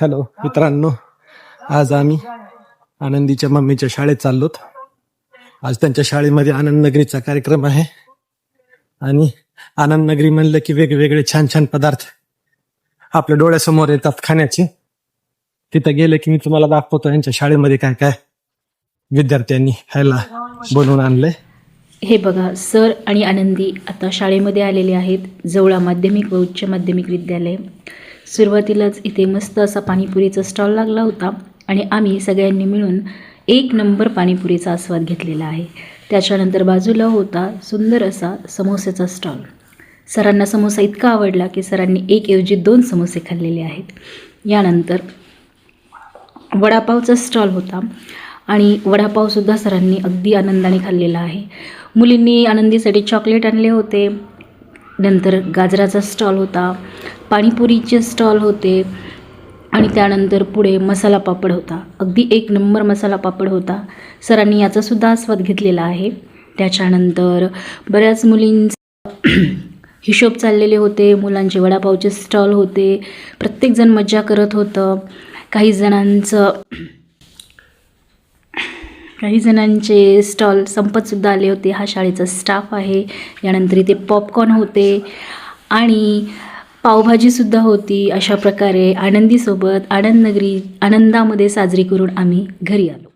Hello मित्रांनो, आज आम्ही आनंदीच्या मम्मीच्या शाळेत चाललोत. आज त्यांच्या शाळेमध्ये आनंद नगरीचा कार्यक्रम आहे आणि आनंद नगरी म्हणलं की वेगवेगळे छान छान पदार्थ आपल्या डोळ्यासमोर येतात खाण्याचे. तिथं गेलं की मी तुम्हाला दाखवतो यांच्या शाळेमध्ये काय काय विद्यार्थ्यांनी खायला बनवून आणलंय. हे बघा, सर आणि आनंदी आता शाळेमध्ये आलेले आहेत. जवळा माध्यमिक व उच्च माध्यमिक विद्यालय. सुरुवातीलाच इथे मस्त असा पाणीपुरीचा स्टॉल लागला होता आणि आम्ही सगळ्यांनी मिळून एक नंबर पाणीपुरीचा आस्वाद घेतलेला आहे. त्याच्यानंतर बाजूला होता सुंदर असा समोसेचा स्टॉल. सरांना समोसा इतका आवडला की सरांनी एक ऐवजी 2 समोसे खाल्लेले आहेत. यानंतर वडापावचा स्टॉल होता आणि वडापावसुद्धा सरांनी अगदी आनंदाने खाल्लेला आहे. मुलींनी आनंदीसाठी चॉकलेट आणले होते. नंतर गाजराचा स्टॉल होता, पाणीपुरीचे स्टॉल होते आणि त्यानंतर पुढे मसाला पापड होता. अगदी एक नंबर मसाला पापड होता. सरांनी याचासुद्धा आस्वाद घेतलेला आहे. त्याच्यानंतर बऱ्याच मुलींचा हिशोब चाललेले होते. मुलांचे वडापावचे स्टॉल होते. प्रत्येकजण मज्जा करत होतं. काही जणांचे स्टॉल संपतसुद्धा आले होते. हा शाळेचा स्टाफ आहे. यानंतर इथे पॉपकॉर्न होते आणि पावभाजीसुद्धा होती. अशा प्रकारे आनंदीसोबत आनंदनगरी आनंदामध्ये साजरी करून आम्ही घरी आलो.